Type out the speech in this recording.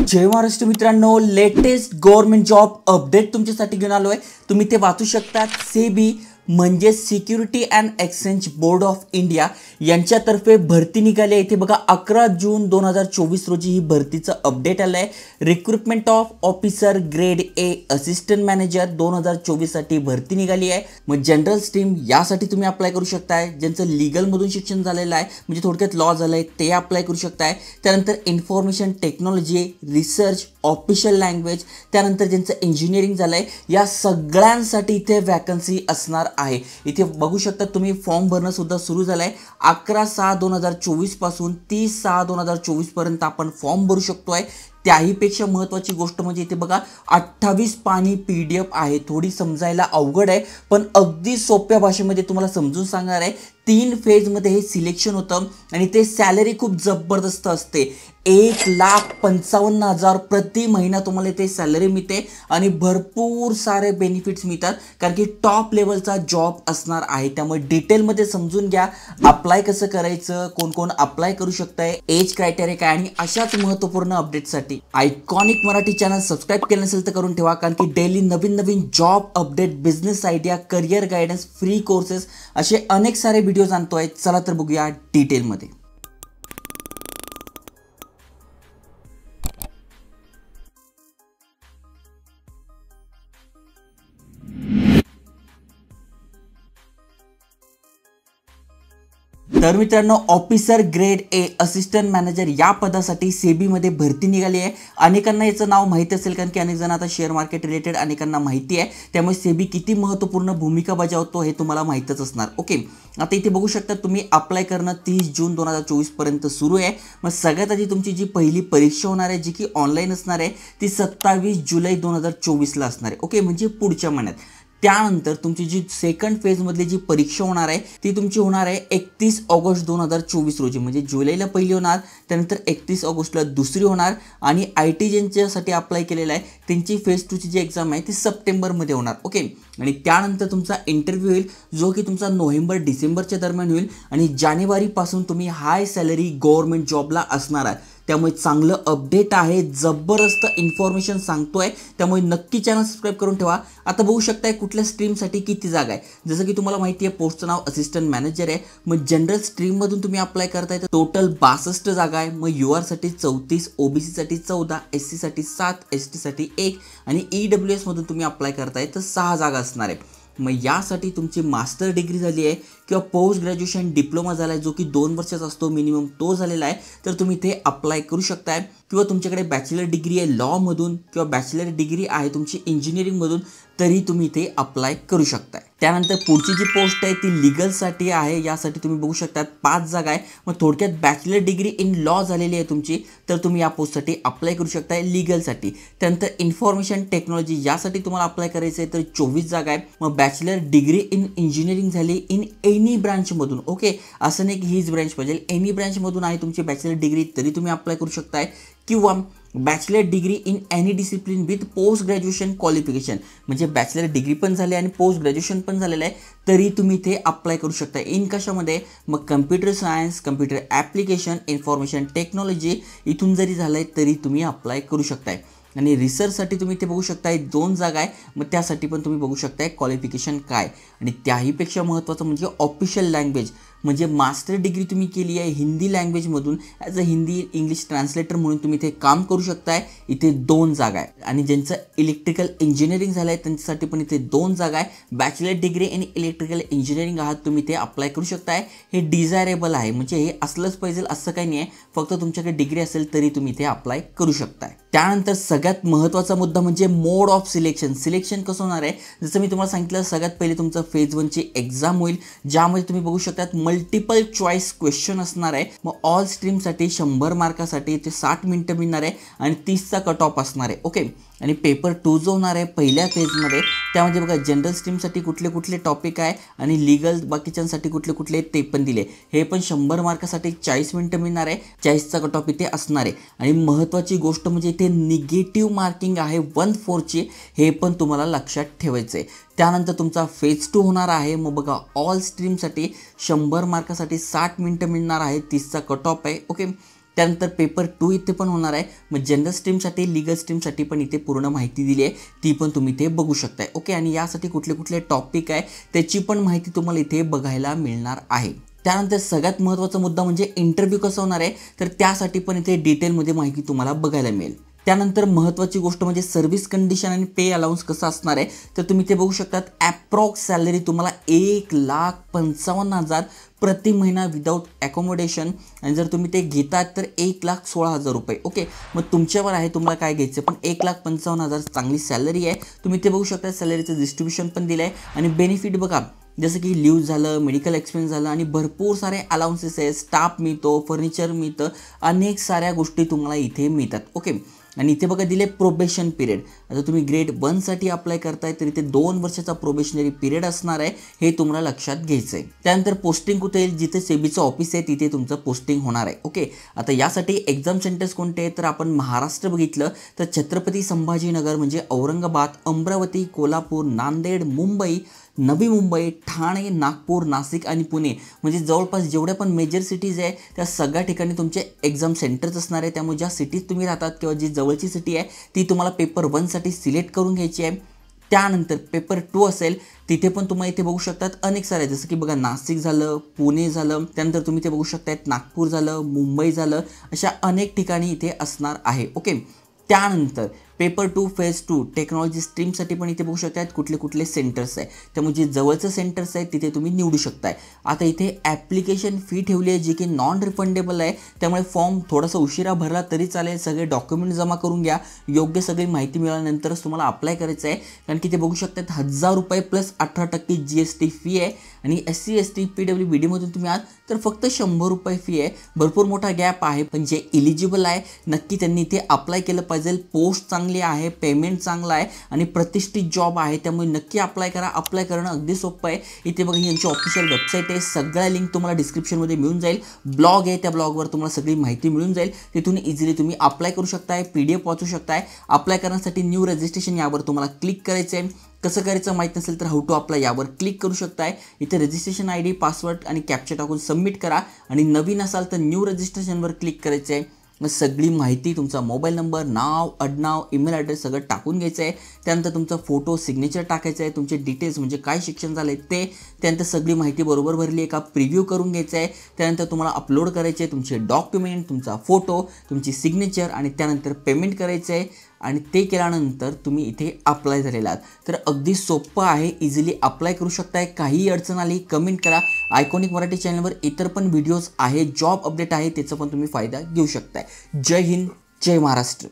जय महाराष्ट्र मित्रांनो, latest government job update तुमच्यासाठी घेऊन आलो आहे। तुम्ही ते वाचू शकता। सेबी म्हणजे security and exchange board of India यांच्यातर्फे भरती निघाली आहे। इथे बघा 11 जून 2024 रोजी ही भरतीचं अपडेट आलं आहे। Recruitment of officer grade A assistant manager 2024 साठी भरती निघाली आहे। मग जनरल स्ट्रीम यासाठी तुम्ही अप्लाय करू शकताय। ज्यांचं लीगल मधून शिक्षण झालेलं आहे म्हणजे थोडक्यात लॉ झालंय ते अप्लाय करू शकताय। त्यानंतर information technology, research, official language, त्यानंतर ज्यांचं इंजिनिअरिंग झालंय या सगळ्यांसाठी इथे वॅकन्सी असणार आहे। इथे बघू शकता तुम्ही फॉर्म भरणं सुद्धा सुरू झालंय। 11/6/2024 पासून 30/6/2024 पर्यंत आपण फॉर्म भरू शकतोय। त्याहीपेक्षा महत्त्वाची गोष्ट म्हणजे इथे बघा 28 पानी PDF आहे। थोडी समजायला अवघड आहे पण अगदी सोप्या भाषेमध्ये तुम्हाला समजून सांगणार आहे। 3 फेजमध्ये हे सिलेक्शन होतं आणि ते सॅलरी खूप जबरदस्त असते। 1,55,000 प्रति महिना तुम्हाला ते सॅलरी मिळते आणि भरपूर सारे बेनिफिट्स मिळतात कारण की टॉप लेवलचा जॉब असणार आहे। त्यामुळे डिटेलमध्ये समजून घ्या अप्लाय कसं करायचं, कोण कोण अप्लाय करू शकताय, एज क्रायटेरिया काय आणि अशाच महत्त्वपूर्ण अपडेटसाठी आयकॉनिक मराठी चॅनल सबस्क्राइब केलं नसेल तर करून ठेवा कारण की डेली नवीन job update, business idea, career guidance, free courses असे अनेक सारे व्हिडिओज आणतोय। चला तर बघूया डिटेलमध्ये। तर मित्रांनो, officer grade A assistant manager या पदासाठी सेबी मध्ये भरती निघाली आहे। अनेकांना याचं नाव माहिती असेल कारण की अनेक जण आता शेअर मार्केट रिलेटेड अनेकांना माहिती आहे। त्यामुळे सेबी किती महत्त्वपूर्ण भूमिका बजावतो हे तुम्हाला माहितच असणार। ओके, आता इथे बघू शकता तुम्ही अप्लाय करणं 30 जून 2024 पर्यंत सुरू आहे। मग सगळ्यात आधी तुमची जी पहिली परीक्षा होणार आहे जी की ऑनलाईन असणार आहे ती 27 जुलै 2024 ला असणार आहे। ओके, म्हणजे पुढच्या महिन्यात। त्यानंतर तुमची जी सेकंड फेज मधली जी परीक्षा होणार आहे ती तुमची होणार आहे 31 ऑगस्ट 2024 रोजी, म्हणजे जुलैला पहिली होणार, त्यानंतर 31 ऑगस्टला दुसरी होणार आणि IT ज्यांच्यासाठी अप्लाय केलेला आहे त्यांची फेज 2 ची जी एक्झाम आहे ती सप्टेंबरमध्ये होणार। ओके, आणि त्यानंतर तुमचा इंटरव्ह्यू होईल जो की तुमचा नोव्हेंबर-डिसेंबरच्या दरम्यान होईल आणि जानेवारीपासून तुम्ही हाय सॅलरी गव्हर्नमेंट जॉबला असणार आहे। त्यामुळे चांगलं अपडेट आहे, जबरदस्त इन्फॉर्मेशन सांगतोय, त्यामुळे नक्की चॅनल सबस्क्राइब करून ठेवा। आता बघू शकताय कुठल्या स्ट्रीमसाठी किती जागा आहे। जसं की तुम्हाला माहिती आहे पोस्टचं नाव असिस्टंट मॅनेजर आहे। मग जनरल स्ट्रीममधून तुम्ही अप्लाय करताय तर टोटल 62 जागा आहे। मग UR साठी 34, OBC साठी 14, SC साठी 7, ST साठी 1 आणि EWS मधून तुम्ही अप्लाय करताय तर 6 जागा असणार आहे। मग यासाठी तुमची मास्टर डिग्री झाली आहे किंवा पोस्ट ग्रॅज्युएशन डिप्लोमा झाला आहे जो की 2 वर्षाचा असतो मिनिमम, तो झालेला आहे तर तुम्ही इथे अप्लाय करू शकताय। किंवा तुमच्याकडे बॅचलर डिग्री आहे लॉ मधून किंवा बॅचलर डिग्री आहे तुमची इंजिनिअरिंग मधून तरी तुम्ही इथे अप्लाय करू शकताय। त्यानंतर पुढची जी पोस्ट आहे ती लीगलसाठी आहे। यासाठी तुम्ही बघू शकता 5 जागा आहे। मग थोडक्यात बॅचलर डिग्री इन लॉ झालेली आहे तुमची तर तुम्ही या पोस्टसाठी अप्लाय करू शकताय लीगलसाठी। त्यानंतर इन्फॉर्मेशन टेक्नॉलॉजी यासाठी तुम्हाला अप्लाय करायचं आहे तर 24 जागा आहे। मग बॅचलर डिग्री इन इंजिनिअरिंग झाली इन एनी ब्रांचमधून, ओके, असं नाही की हीच ब्रांच पाहिजे, एनी ब्रांचमधून आहे तुमची बॅचलर डिग्री तरी तुम्ही अप्लाय करू शकताय। किंवा bachelor degree in any discipline with post graduation qualification, म्हणजे बॅचलर डिग्री पण झाली आणि पोस्ट ग्रॅज्युएशन पण झालेलं आहे तरी तुम्ही इथे अप्लाय करू शकता। इन कशामध्ये, मग computer science, computer application, information technology इथून जरी झालंय तरी तुम्ही अप्लाय करू शकताय। आणि रिसर्चसाठी तुम्ही इथे बघू शकताय 2 जागा आहे। मग त्यासाठी पण तुम्ही बघू शकताय क्वालिफिकेशन काय। आणि त्याहीपेक्षा महत्त्वाचं म्हणजे ऑफिशियल लँग्वेज, म्हणजे मास्टर डिग्री तुम्ही केली आहे हिंदी लँग्वेजमधून as a Hindi English translator म्हणून तुम्ही इथे काम करू शकताय। इथे 2 जागा आहे। आणि ज्यांचं इलेक्ट्रिकल इंजिनिअरिंग झालं आहे त्यांच्यासाठी पण इथे 2 जागा आहे। Bachelor degree in electrical engineering आहात तुम्ही ते अप्लाय करू शकताय। हे डिझायरेबल आहे, म्हणजे हे असलंच पाहिजे असं काही नाही आहे, फक्त तुमच्याकडे डिग्री असेल तरी तुम्ही इथे अप्लाय करू शकताय। त्यानंतर सगळ्यात महत्त्वाचा मुद्दा म्हणजे मोड ऑफ सिलेक्शन। सिलेक्शन कसं होणार आहे, जसं मी तुम्हाला सांगितलं सगळ्यात पहिले तुमचं फेज 1 ची एक्झाम होईल ज्यामध्ये तुम्ही बघू शकता मल्टिपल चॉईस क्वेश्चन असणार आहे। मग ऑल स्ट्रीमसाठी 100 मार्कासाठी ते 60 मिनिटं मिळणार आहे आणि 30चा कट ऑफ असणार आहे। ओके, आणि पेपर 2 जो होणार आहे पहिल्या फेजमध्ये त्यामध्ये बघा जनरल स्ट्रीमसाठी कुठले कुठले टॉपिक आहे आणि लीगल बाकीच्यांसाठी कुठले कुठले ते पण दिले। हे पण 100 मार्कासाठी 40 मिनिटं मिळणार आहे, 40चा कट ऑफ इथे असणार आहे। आणि महत्त्वाची गोष्ट म्हणजे इथे निगेटिव्ह मार्किंग आहे 1/4 ची, हे पण तुम्हाला लक्षात ठेवायचं आहे। त्यानंतर तुमचा फेज 2 होणार आहे। मग बघा ऑल स्ट्रीमसाठी 100 मार्कासाठी 60 मिनिटं मिळणार आहे, 30चा कट ऑफ आहे। ओके, त्यानंतर पेपर 2 इथे पण होणार आहे. मग जनरल स्ट्रीमसाठी, लीगल स्ट्रीमसाठी पण इथे पूर्ण माहिती दिली आहे, ती पण तुम्ही इथे बघू शकताय. ओके, आणि यासाठी कुठले कुठले टॉपिक आहे त्याची पण माहिती तुम्हाला इथे बघायला मिळणार आहे. त्यानंतर सगळ्यात महत्त्वाचा मुद्दा म्हणजे इंटरव्ह्यू कसा होणार आहे, तर त्यासाठी पण इथे डिटेलमध्ये माहिती तुम्हाला बघायला मिळेल. त्यानंतर महत्त्वाची गोष्ट म्हणजे सर्व्हिस कंडिशन आणि पे अलाउन्स कसं असणार आहे, तर तुम्ही ते बघू शकतात. ॲप्रॉक्स सॅलरी तुम्हाला 1,55,000 प्रति महिना विदाऊट ॲकोमोडेशन, आणि जर तुम्ही ते घेतात तर 1,16,000 रुपये. ओके, मग तुमच्यावर आहे तुम्हाला काय घ्यायचं, पण 1,55,000 चांगली सॅलरी आहे. तुम्ही ते बघू शकता. सॅलरीचं डिस्ट्रीब्युशन पण दिलं आहे आणि बेनिफिट बघा, जसं की लिव्ह झालं, मेडिकल एक्सपेन्स झालं आणि भरपूर सारे अलाउन्सेस आहे. स्टाफ मिळतो, फर्निचर मिळतं, अनेक साऱ्या गोष्टी तुम्हाला इथे मिळतात. ओके, आणि इथे बघा दिले प्रोबेशन पिरियड. आता तुम्ही ग्रेड 1साठी अप्लाय करताय तर इथे 2 वर्षाचा प्रोबेशनरी पिरियड असणार आहे, हे तुम्हाला लक्षात घ्यायचं आहे. त्यानंतर पोस्टिंग कुठे येईल, जिथे सेबीचं ऑफिस आहे तिथे तुमचं पोस्टिंग होणार आहे. ओके, आता यासाठी एक्झाम सेंटर्स कोणते आहेत, तर आपण महाराष्ट्र बघितलं तर छत्रपती संभाजीनगर म्हणजे औरंगाबाद, अमरावती, कोल्हापूर, नांदेड, मुंबई, नवी मुंबई, ठाणे, नागपूर, नाशिक आणि पुणे, म्हणजे जवळपास जेवढ्या पण मेजर सिटीज आहे त्या सगळ्या ठिकाणी तुमचे एक्झाम सेंटर्स असणार आहे. त्यामुळे ज्या सिटीत तुम्ही राहतात किंवा जी जवळची सिटी आहे ती तुम्हाला पेपर 1साठी सिलेक्ट करून घ्यायची आहे. त्यानंतर पेपर 2 असेल तिथे पण तुम्हाला इथे बघू शकतात अनेक सारे, जसं की बघा नाशिक झालं, पुणे झालं, त्यानंतर तुम्ही ते बघू शकतात नागपूर झालं, मुंबई झालं, अशा अनेक ठिकाणी इथे असणार आहे. ओके, त्यानंतर पेपर 2 फेज 2 टेक्नॉलॉजी स्ट्रीमसाठी पण इथे बघू शकतात कुठले कुठले सेंटर्स आहे. त्यामुळे जे जवळचं सेंटर्स आहे तिथे तुम्ही निवडू शकताय. आता इथे ॲप्लिकेशन फी ठेवली आहे जी की नॉन रिफंडेबल आहे. त्यामुळे फॉर्म थोडासा उशिरा भरला तरी चालेल. सगळे डॉक्युमेंट जमा करून घ्या. योग्य सगळी माहिती मिळाल्यानंतरच तुम्हाला अप्लाय करायचं आहे. कारण की ते बघू शकतात 1,000 रुपये प्लस 18% GST फी आहे. आणि SC ST PWBDमधून तुम्ही आहात तर फक्त 100 रुपये फी आहे. भरपूर मोठा गॅप आहे, पण जे इलिजिबल आहे नक्की त्यांनी इथे अप्लाय केलं पाहिजे. पोस्ट चांगली आहे, पेमेंट चांगला आहे आणि प्रतिष्ठित जॉब आहे. त्यामुळे नक्की अप्लाय करा. अप्लाय करणं अगदी सोपं आहे. इथे बघा यांची ऑफिशियल वेबसाईट आहे. सगळ्या लिंक तुम्हाला डिस्क्रिप्शनमध्ये मिळून जाईल. ब्लॉग आहे, त्या ब्लॉगवर तुम्हाला सगळी माहिती मिळून जाईल. तिथून इझिली तुम्ही अप्लाय करू शकताय, PDF वाचू शकताय. अप्लाय करण्यासाठी न्यू रजिस्ट्रेशन यावर तुम्हाला क्लिक करायचं आहे. कसं करायचं माहीत नसेल तर हाऊ टू अप्लाय यावर क्लिक करू शकताय. इथे रजिस्ट्रेशन ID, पासवर्ड आणि कॅप्चा टाकून सबमिट करा. आणि नवीन असाल तर न्यू रजिस्ट्रेशनवर क्लिक करायचं आहे. मग सगळी माहिती, तुमचा मोबाईल नंबर, नाव, आडनाव, ईमेल ॲड्रेस सगळं टाकून घ्यायचं आहे. त्यानंतर तुमचा फोटो, सिग्नेचर टाकायचं आहे. तुमचे डिटेल्स म्हणजे काय शिक्षण झालं आहे ते, त्यानंतर सगळी माहिती बरोबर भरली आहे का प्रिव्ह्यू करून घ्यायचं आहे. त्यानंतर तुम्हाला अपलोड करायचे आहे तुमचे डॉक्युमेंट, तुमचा फोटो, तुमची सिग्नेचर आणि त्यानंतर पेमेंट करायचं आहे. आणि ते केल्यानंतर तुम्ही इथे अप्लाय झालेला आहात. तर अगदी सोपं आहे, इझिली अप्लाय करू शकताय. काहीही अडचण आली कमेंट करा. आयकॉनिक मराठी चॅनलवर इतर पण व्हिडिओज आहे, जॉब अपडेट आहे, त्याचा पण तुम्ही फायदा घेऊ शकताय. जय हिंद, जय महाराष्ट्र.